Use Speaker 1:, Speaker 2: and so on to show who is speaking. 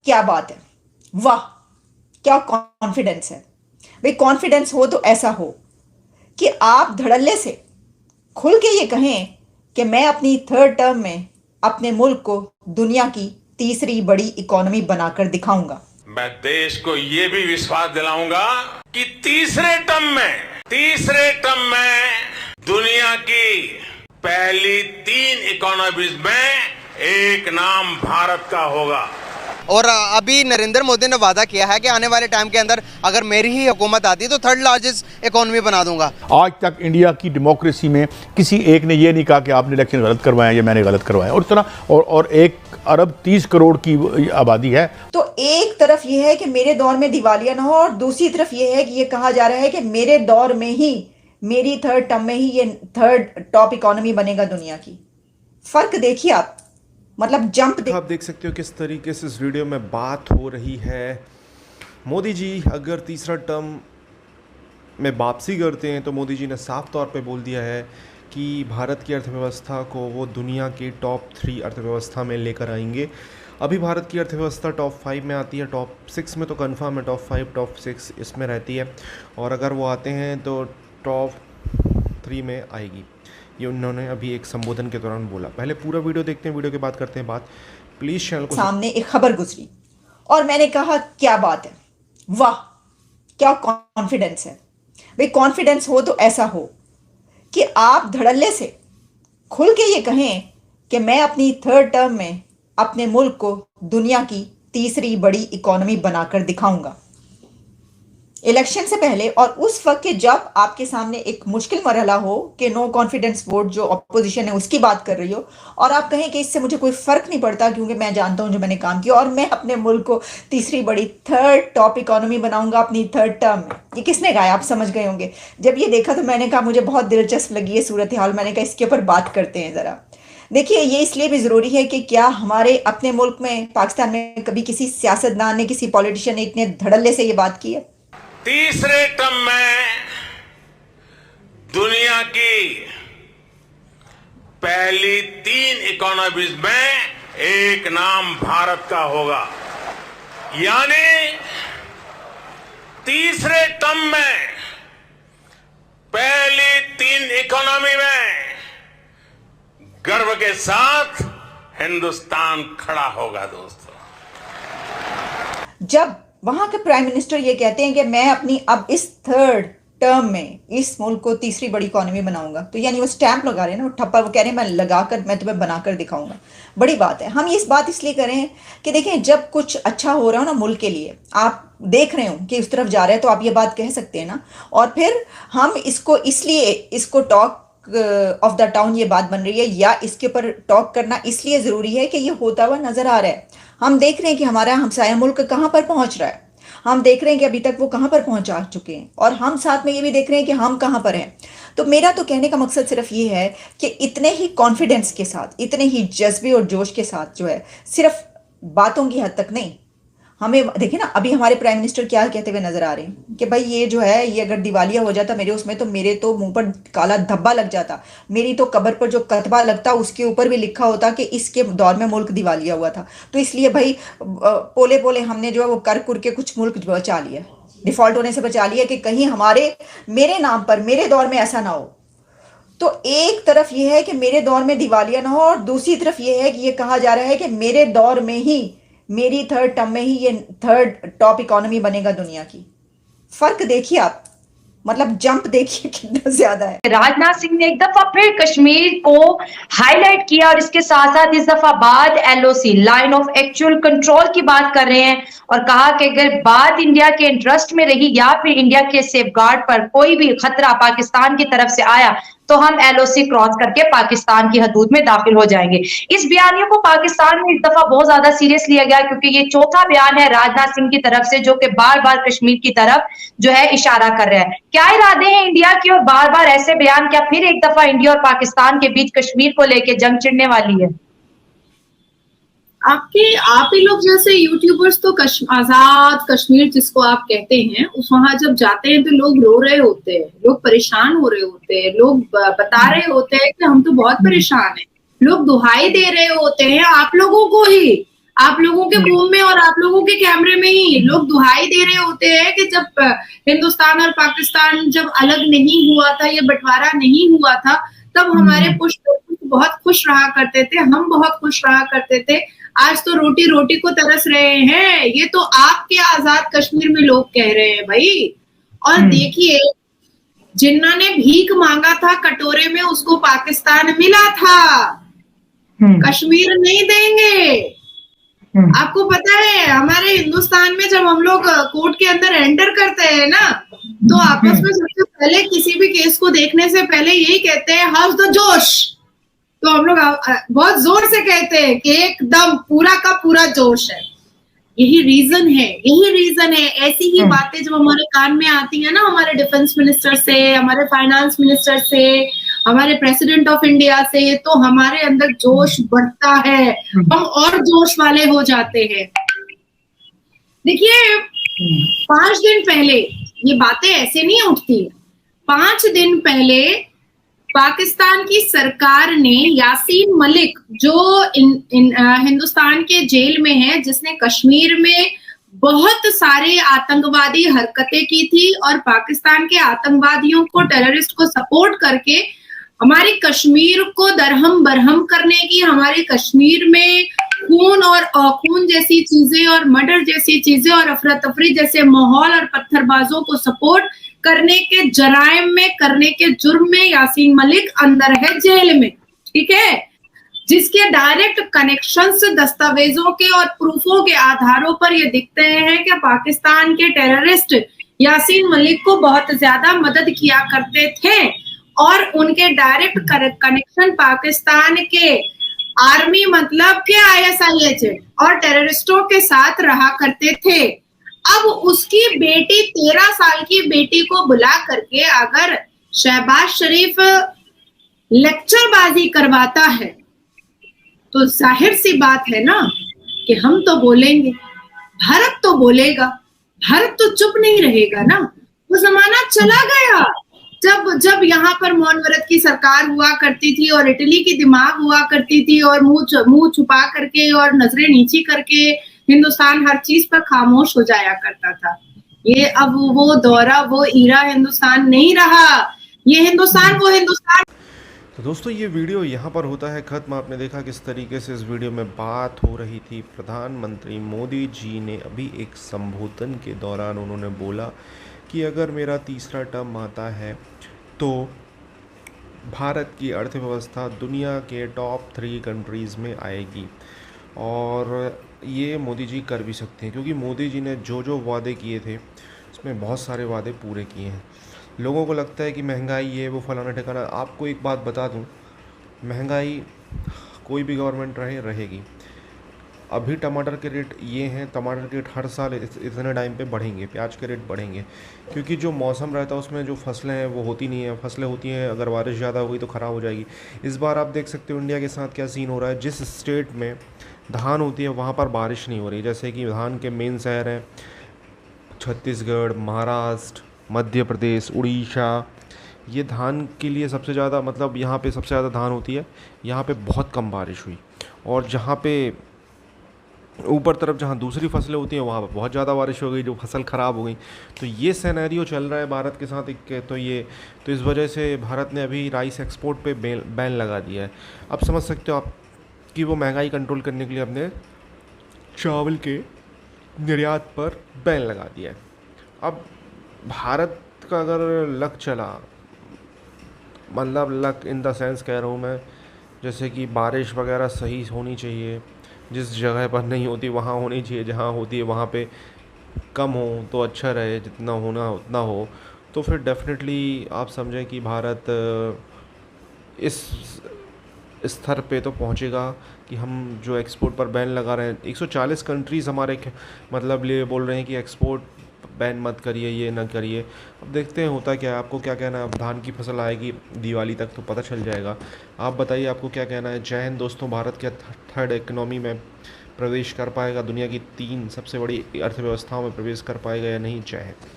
Speaker 1: क्या बात है, वाह क्या कॉन्फिडेंस है भाई। कॉन्फिडेंस हो तो ऐसा हो कि आप धड़ल्ले से खुल के ये कहें कि मैं अपनी थर्ड टर्म में अपने मुल्क को दुनिया की तीसरी बड़ी इकोनॉमी बनाकर दिखाऊंगा।
Speaker 2: मैं देश को ये भी विश्वास दिलाऊंगा कि तीसरे टर्म में दुनिया की पहली 3 इकोनॉमीज में एक नाम भारत का होगा।
Speaker 3: और अभी नरेंद्र मोदी ने वादा किया है कि आने वाले टाइम के अंदर अगर मेरी ही हुकूमत आती है तो थर्ड लार्जेस्ट इकोनॉमी बना दूंगा।
Speaker 4: आज तक इंडिया की डेमोक्रेसी में किसी एक ने ये नहीं कहा कि आपने इलेक्शन गलत करवाया या मैंने गलत करवाया। और तरह और 1 अरब 30 करोड़ की आबादी है।
Speaker 1: तो एक तरफ ये है कि मेरे दौर में दिवालिया ना हो और दूसरी तरफ ये है कि ये कहा जा रहा है कि मेरे दौर में ही, मेरी थर्ड टर्म में ही ये थर्ड टॉप इकोनॉमी बनेगा दुनिया की। फर्क देखिए आप, मतलब जंप
Speaker 5: आप देख सकते हो किस तरीके से इस वीडियो में बात हो रही है। मोदी जी अगर तीसरा टर्म में वापसी करते हैं तो मोदी जी ने साफ तौर पे बोल दिया है कि भारत की अर्थव्यवस्था को वो दुनिया की टॉप 3 अर्थव्यवस्था में लेकर आएंगे। अभी भारत की अर्थव्यवस्था टॉप 5 में आती है, टॉप 6 में तो कन्फर्म है, टॉप 5 टॉप 6 इसमें रहती है। और अगर वो आते हैं तो टॉप 3 में आएगी। ये उन्होंने अभी एक संबोधन के दौरान बोला। पहले पूरा वीडियो देखते हैं, वीडियो के बाद करते हैं बात। प्लीज़ चैनल को
Speaker 1: सामने एक खबर गुजरी और मैंने कहा क्या बात है, वाह क्या कॉन्फिडेंस है भाई। कॉन्फिडेंस हो तो ऐसा हो कि आप धड़ल्ले से खुल के ये कहें कि मैं अपनी थर्ड टर्म में अपने मुल्क को दुनिया की तीसरी बड़ी इकोनॉमी बनाकर दिखाऊंगा। इलेक्शन से पहले और उस वक्त के जब आपके सामने एक मुश्किल मरहला हो कि नो कॉन्फिडेंस वोट जो अपोजिशन है उसकी बात कर रही हो और आप कहें कि इससे मुझे कोई फर्क नहीं पड़ता क्योंकि मैं जानता हूं जो मैंने काम किया और मैं अपने मुल्क को तीसरी बड़ी थर्ड टॉप इकोनॉमी बनाऊंगा अपनी थर्ड टर्म में। ये किसने कहा, आप समझ गए होंगे। जब ये देखा तो मैंने कहा मुझे बहुत दिलचस्प लगी है सूरत हाल। मैंने कहा इसके ऊपर बात करते हैं ज़रा। देखिए ये इसलिए भी ज़रूरी है कि क्या हमारे अपने मुल्क में पाकिस्तान में कभी किसी सियासतदान ने, किसी पॉलिटिशियन ने इतने धड़ल्ले से ये बात की है।
Speaker 2: तीसरे टर्म में दुनिया की पहली 3 इकोनॉमीज में एक नाम भारत का होगा। यानी तीसरे टर्म में पहली 3 इकोनॉमी में गर्व के साथ हिंदुस्तान खड़ा होगा। दोस्तों,
Speaker 1: जब वहां के प्राइम मिनिस्टर ये कहते हैं कि मैं अपनी अब इस थर्ड टर्म में इस मुल्क को तीसरी बड़ी इकोनॉमी बनाऊंगा, तो यानी वो स्टैंप लगा रहे हैं ना, वो ठप्पा, वो कह रहे हैं मैं लगाकर मैं तुम्हें बनाकर दिखाऊंगा। बड़ी बात है। हम इस बात इसलिए करें कि देखें जब कुछ अच्छा हो रहा हो ना मुल्क के लिए, आप देख रहे हो कि उस तरफ जा रहे हैं तो आप ये बात कह सकते हैं ना। और फिर हम इसको इसलिए इसको टॉक ऑफ द टाउन ये बात बन रही है या इसके ऊपर टॉक करना इसलिए ज़रूरी है कि ये होता हुआ नज़र आ रहा है। हम देख रहे हैं कि हमारा हमसाया मुल्क कहाँ पर पहुँच रहा है। हम देख रहे हैं कि अभी तक वो कहाँ पर पहुँचा चुके हैं और हम साथ में ये भी देख रहे हैं कि हम कहाँ पर हैं। तो मेरा तो कहने का मकसद सिर्फ ये है कि इतने ही कॉन्फिडेंस के साथ, इतने ही जज्बे और जोश के साथ जो है, सिर्फ बातों की हद तक नहीं, हमें देखिए ना अभी हमारे प्राइम मिनिस्टर क्या कहते हुए नजर आ रहे हैं कि भाई ये जो है ये अगर दिवालिया हो जाता मेरे उसमें, तो मेरे तो मुंह पर काला धब्बा लग जाता, मेरी तो कब्र पर जो कतबा लगता उसके ऊपर भी लिखा होता कि इसके दौर में मुल्क दिवालिया हुआ था। तो इसलिए भाई पोले पोले हमने जो है वो कर कुर के कुछ मुल्क बचा लिया, डिफॉल्ट होने से बचा लिया कि कहीं हमारे मेरे नाम पर मेरे दौर में ऐसा ना हो। तो एक तरफ ये है कि मेरे दौर में दिवालिया ना हो और दूसरी तरफ ये है कि ये कहा जा रहा है कि मेरे दौर में ही, मेरी थर्ड टर्म में ही ये थर्ड टॉप इकोनॉमी बनेगा दुनिया की। फर्क देखिए आप, मतलब जंप देखिए कितना ज्यादा है।
Speaker 6: राजनाथ सिंह ने एक दफा फिर कश्मीर को हाईलाइट किया और इसके साथ साथ इस दफा बाद LOC, line of actual control की बात कर रहे हैं और कहा कि अगर बात इंडिया के इंटरेस्ट में रही या फिर इंडिया के सेफगार्ड पर कोई भी खतरा पाकिस्तान की तरफ से आया तो हम एलओसी क्रॉस करके पाकिस्तान की हदूद में दाखिल हो जाएंगे। इस बयानियों को पाकिस्तान में इस दफा बहुत ज्यादा सीरियस लिया गया क्योंकि ये चौथा बयान है राजनाथ सिंह की तरफ से जो कि बार बार कश्मीर की तरफ जो है इशारा कर रहा है। क्या इरादे हैं इंडिया की और बार बार ऐसे बयान, क्या फिर एक दफा इंडिया और पाकिस्तान के बीच कश्मीर को लेकर जंग छिड़ने वाली है?
Speaker 7: आप ही लोग जैसे यूट्यूबर्स तो आजाद कश्मीर जिसको आप कहते हैं उस वहां जब जाते हैं तो लोग रो रहे होते हैं, लोग परेशान हो रहे होते हैं, लोग बता रहे होते हैं कि हम तो बहुत परेशान हैं, लोग दुहाई दे रहे होते हैं आप लोगों को ही, आप लोगों के बूम में और आप लोगों के कैमरे में ही लोग दुहाई दे रहे होते हैं कि जब हिंदुस्तान और पाकिस्तान जब अलग नहीं हुआ था, ये बंटवारा नहीं हुआ था, तब हमारे पुष्प बहुत खुश रहा करते थे, हम बहुत खुश रहा करते थे। आज तो रोटी रोटी को तरस रहे हैं। ये तो आपके आजाद कश्मीर में लोग कह रहे हैं भाई। और देखिए, जिन्ना ने भीख मांगा था कटोरे में, उसको पाकिस्तान मिला था, कश्मीर नहीं देंगे। आपको पता है हमारे हिंदुस्तान में जब हम लोग कोर्ट के अंदर एंटर करते हैं ना, तो आपस में सबसे पहले किसी भी केस को देखने से पहले यही कहते हैं, हाउस द जोश। तो हम लोग बहुत जोर से कहते हैं कि एकदम पूरा का पूरा जोश है। यही रीजन है। ऐसी ही बातें जब हमारे कान में आती है ना, हमारे डिफेंस मिनिस्टर से, हमारे फाइनेंस मिनिस्टर से, हमारे प्रेसिडेंट ऑफ इंडिया से, तो हमारे अंदर जोश बढ़ता है, हम और जोश वाले हो जाते हैं। देखिए, 5 दिन पहले ये बातें ऐसे नहीं उठती। 5 दिन पहले पाकिस्तान की सरकार ने यासीन मलिक, जो हिंदुस्तान के जेल में है, जिसने कश्मीर में बहुत सारे आतंकवादी हरकतें की थी और पाकिस्तान के आतंकवादियों को, टेररिस्ट को सपोर्ट करके हमारी कश्मीर को दरहम बरहम करने की, हमारे कश्मीर में खून और खून जैसी चीजें और मर्डर जैसी चीजें और अफरा तफरी जैसे माहौल और पत्थरबाजों को सपोर्ट करने के जराइम में, करने के जुर्म में यासीन मलिक अंदर है, जेल में। ठीक है, जिसके डायरेक्ट कनेक्शंस दस्तावेजों के और प्रूफों के आधारों पर ये दिखते हैं कि पाकिस्तान के टेररिस्ट यासीन मलिक को बहुत ज्यादा मदद किया करते थे और उनके डायरेक्ट कनेक्शन पाकिस्तान के आर्मी, मतलब के ISIS और टेररिस्टों के साथ रहा करते थे। अब उसकी बेटी, 13 साल की बेटी को बुला करके अगर शहबाज शरीफ लेक्चरबाजी करवाता है, तो जाहिर सी बात है ना कि हम तो बोलेंगे, भारत तो बोलेगा, भारत तो चुप नहीं रहेगा ना। वो जमाना चला गया जब यहाँ पर मौन व्रत की सरकार हुआ करती थी और इटली की दिमाग हुआ करती थी और मुंह छुपा करके और नजरें नीची करके हिंदुस्तान हर चीज पर खामोश हो जाया करता था। ये अब वो दौरा, वो ईरा हिंदुस्तान नहीं रहा। ये हिंदुस्तान वो हिंदुस्तान।
Speaker 5: तो दोस्तों, ये वीडियो यहाँ पर होता है ख़त्म। आपने देखा किस तरीके से इस वीडियो में बात हो रही थी। प्रधानमंत्री मोदी जी ने अभी एक संबोधन के दौरान उन्होंने बोला कि अगर मेरा तीसरा टर्म आता है तो भारत की अर्थव्यवस्था दुनिया के टॉप 3 कंट्रीज़ में आएगी। और ये मोदी जी कर भी सकते हैं, क्योंकि मोदी जी ने जो जो वादे किए थे उसमें बहुत सारे वादे पूरे किए हैं। लोगों को लगता है कि महंगाई है, वो फलाना ठिकाना। आपको एक बात बता दूं, महंगाई कोई भी गवर्नमेंट रहेगी। अभी टमाटर के रेट ये हैं, टमाटर के रेट हर साल इतने टाइम पे बढ़ेंगे, प्याज के रेट बढ़ेंगे, क्योंकि जो मौसम रहता है उसमें जो फसलें हैं वो होती नहीं है। फसलें होती हैं, अगर बारिश ज़्यादा हो गई तो ख़राब हो जाएगी। इस बार आप देख सकते हो इंडिया के साथ क्या सीन हो रहा है। जिस स्टेट में धान होती है वहाँ पर बारिश नहीं हो रही। जैसे कि धान के मेन शहर हैं छत्तीसगढ़, महाराष्ट्र, मध्य प्रदेश, उड़ीसा। ये धान के लिए सबसे ज़्यादा, मतलब यहाँ पे सबसे ज़्यादा धान होती है। यहाँ पे बहुत कम बारिश हुई। और जहाँ पे ऊपर तरफ जहाँ दूसरी फसलें होती हैं वहाँ पर बहुत ज़्यादा बारिश हो गई, जो फसल ख़राब हो गई। तो ये सिनेरियो चल रहा है भारत के साथ एक। तो इस वजह से भारत ने अभी राइस एक्सपोर्ट पे बैन लगा दिया है। अब समझ सकते हो आप कि वो महंगाई कंट्रोल करने के लिए अपने चावल के निर्यात पर बैन लगा दिया है। अब भारत का अगर लक चला, मतलब लक इन द सेंस कह रहा हूँ मैं, जैसे कि बारिश वगैरह सही होनी चाहिए, जिस जगह पर नहीं होती वहाँ होनी चाहिए, जहाँ होती है वहाँ पे कम हो तो अच्छा रहे, जितना होना उतना हो। तो फिर डेफिनेटली आप समझें कि भारत इस स्तर पे तो पहुँचेगा कि हम जो एक्सपोर्ट पर बैन लगा रहे हैं, 140 कंट्रीज़ हमारे मतलब लिए बोल रहे हैं कि एक्सपोर्ट बैन मत करिए, ये ना करिए। अब देखते हैं होता क्या है। आपको क्या कहना है? अब धान की फसल आएगी दिवाली तक तो पता चल जाएगा। आप बताइए आपको क्या कहना है। जय हिंद दोस्तों। भारत के थर्ड इकोनॉमी में प्रवेश कर पाएगा, दुनिया की 3 सबसे बड़ी अर्थव्यवस्थाओं में प्रवेश कर पाएगा या नहीं? जय हिंद।